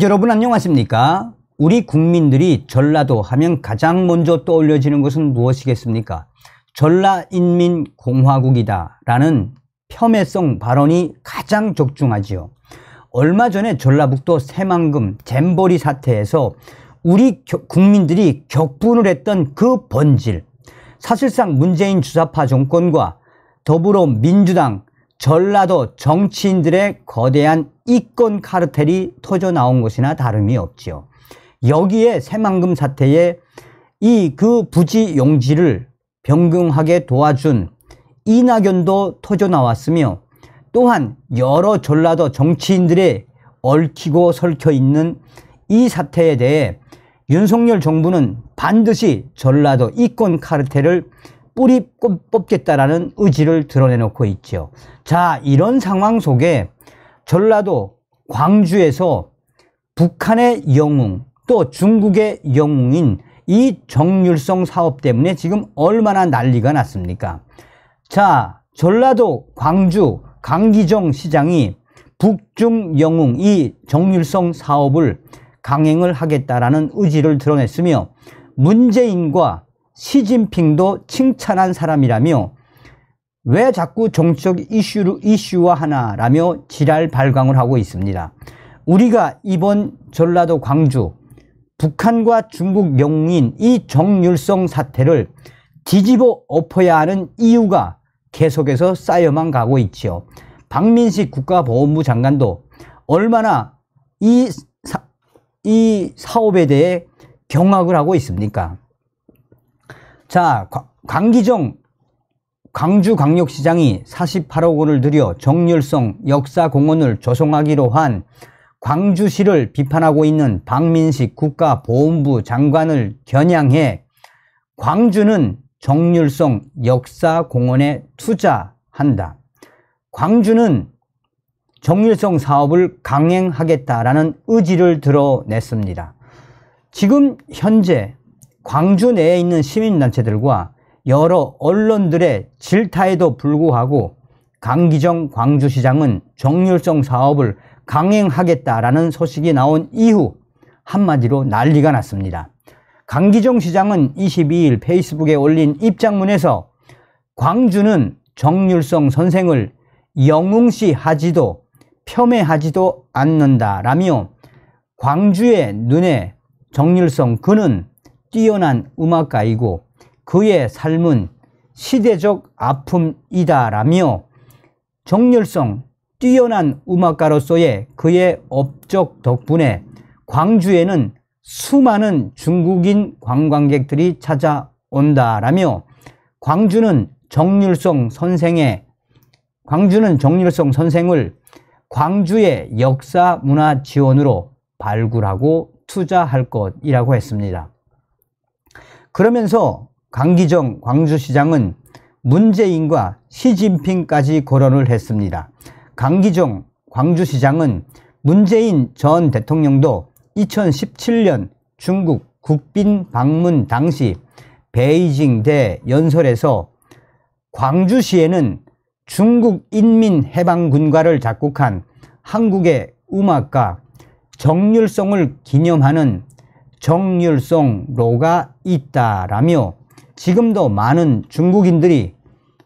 여러분 안녕하십니까? 우리 국민들이 전라도 하면 가장 먼저 떠올려지는 것은 무엇이겠습니까? 전라인민공화국이다 라는 폄훼성 발언이 가장 적중하지요. 얼마 전에 전라북도 새만금 잼버리 사태에서 우리 국민들이 격분을 했던 그 본질, 사실상 문재인 주사파 정권과 더불어민주당 전라도 정치인들의 거대한 이권 카르텔이 터져 나온 것이나 다름이 없지요. 여기에 새만금 사태에 그 부지 용지를 변경하게 도와준 이낙연도 터져 나왔으며, 또한 여러 전라도 정치인들의 얽히고 설켜 있는 이 사태에 대해 윤석열 정부는 반드시 전라도 이권 카르텔을 뿌리 뽑겠다라는 의지를 드러내놓고 있죠. 자, 이런 상황 속에 전라도 광주에서 북한의 영웅 또 중국의 영웅인 이 정률성 사업 때문에 지금 얼마나 난리가 났습니까? 자, 전라도 광주 강기정 시장이 북중 영웅 이 정률성 사업을 강행을 하겠다라는 의지를 드러냈으며, 문재인과 시진핑도 칭찬한 사람이라며 왜 자꾸 정치적 이슈화하나라며 지랄 발광을 하고 있습니다. 우리가 이번 전라도 광주 북한과 중국 영웅인 이 정률성 사태를 뒤집어 엎어야 하는 이유가 계속해서 쌓여만 가고 있지요. 박민식 국가보훈부 장관도 얼마나 이 사업에 대해 경악을 하고 있습니까? 자, 강기정 광주광역시장이 48억 원을 들여 정률성 역사공원을 조성하기로 한 광주시를 비판하고 있는 박민식 국가보훈부 장관을 겨냥해 광주는 정률성 역사공원에 투자한다, 광주는 정률성 사업을 강행하겠다라는 의지를 드러냈습니다. 지금 현재 광주 내에 있는 시민단체들과 여러 언론들의 질타에도 불구하고 강기정 광주시장은 정률성 사업을 강행하겠다라는 소식이 나온 이후 한마디로 난리가 났습니다. 강기정 시장은 22일 페이스북에 올린 입장문에서 광주는 정률성 선생을 영웅시하지도 폄훼하지도 않는다라며, 광주의 눈에 정률성 그는 뛰어난 음악가이고 그의 삶은 시대적 아픔이다라며, 정률성 뛰어난 음악가로서의 그의 업적 덕분에 광주에는 수많은 중국인 관광객들이 찾아온다라며, 광주는 정률성 선생을 광주의 역사 문화 지원으로 발굴하고 투자할 것이라고 했습니다. 그러면서 강기정 광주시장은 문재인과 시진핑까지 거론을 했습니다. 강기정 광주시장은 문재인 전 대통령도 2017년 중국 국빈 방문 당시 베이징 대연설에서 광주시에는 중국 인민해방군가를 작곡한 한국의 음악가 정률성을 기념하는 정률성로가 있다라며, 지금도 많은 중국인들이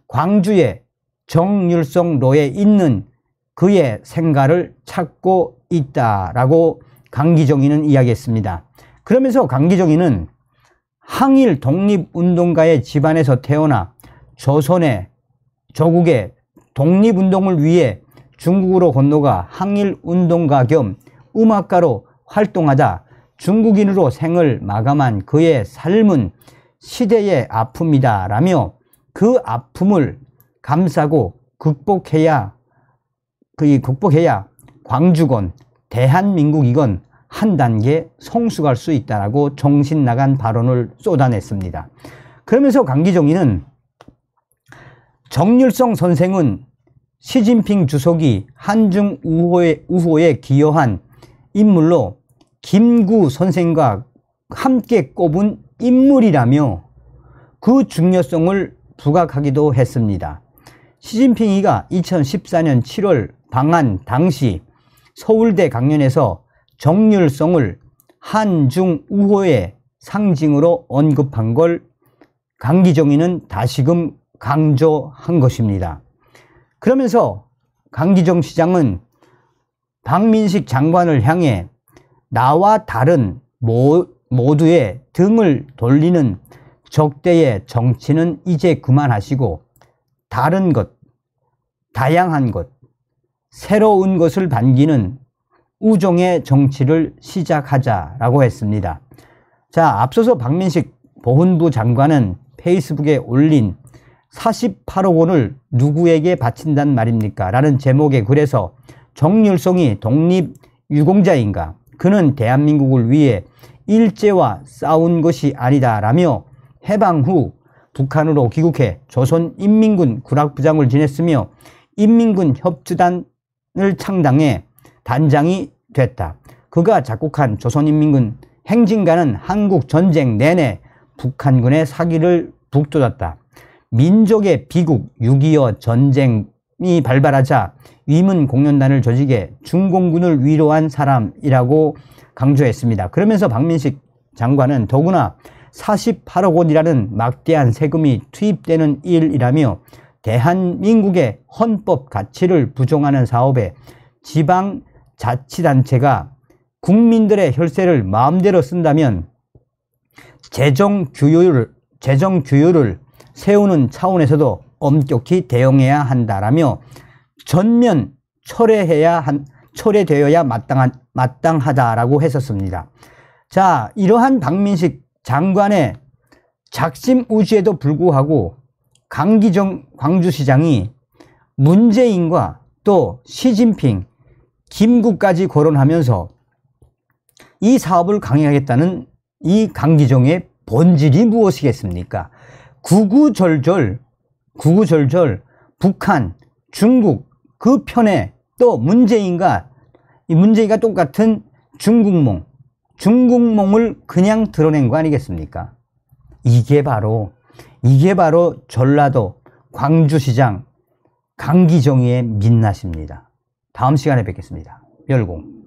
광주의 정률성로에 있는 그의 생가를 찾고 있다라고 강기정이는 이야기했습니다. 그러면서 강기정이는 항일 독립운동가의 집안에서 태어나 조국의 독립운동을 위해 중국으로 건너가 항일운동가 겸 음악가로 활동하다 중국인으로 생을 마감한 그의 삶은 시대의 아픔이다라며, 그 아픔을 감싸고 극복해야 광주건 대한민국이건 한 단계 성숙할 수 있다라고 정신 나간 발언을 쏟아냈습니다. 그러면서 강기정이는 정률성 선생은 시진핑 주석이 한중 우호에 기여한 인물로 김구 선생과 함께 꼽은 인물이라며 그 중요성을 부각하기도 했습니다. 시진핑이가 2014년 7월 방한 당시 서울대 강연에서 정률성을 한중 우호의 상징으로 언급한 걸 강기정이는 다시금 강조한 것입니다. 그러면서 강기정 시장은 박민식 장관을 향해 나와 다른 모두의 등을 돌리는 적대의 정치는 이제 그만하시고 다른 것, 다양한 것, 새로운 것을 반기는 우정의 정치를 시작하자라고 했습니다. 자, 앞서서 박민식 보훈부 장관은 페이스북에 올린 48억 원을 누구에게 바친단 말입니까? 라는 제목의 글에서 정률성이 독립유공자인가? 그는 대한민국을 위해 일제와 싸운 것이 아니다 라며 해방 후 북한으로 귀국해 조선인민군 군악부장을 지냈으며 인민군 협주단을 창당해 단장이 됐다. 그가 작곡한 조선인민군 행진가는 한국 전쟁 내내 북한군의 사기를 북돋았다. 민족의 비국 6.25 전쟁이 발발하자 위문 공연단을 조직해 중공군을 위로한 사람이라고 강조했습니다. 그러면서 박민식 장관은 더구나 48억 원이라는 막대한 세금이 투입되는 일이라며 대한민국의 헌법 가치를 부정하는 사업에 지방자치단체가 국민들의 혈세를 마음대로 쓴다면 재정 규율을 세우는 차원에서도 엄격히 대응해야 한다라며 전면 철회되어야 마땅하다라고 했었습니다. 자, 이러한 박민식 장관의 작심우지에도 불구하고 강기정 광주시장이 문재인과 또 시진핑, 김구까지 거론하면서 이 사업을 강행하겠다는 이 강기정의 본질이 무엇이겠습니까? 구구절절 북한, 중국 그 편에 또 문재인과 똑같은 중국몽을 그냥 드러낸 거 아니겠습니까? 이게 바로 전라도 광주시장 강기정의 민낯입니다. 다음 시간에 뵙겠습니다. 열공.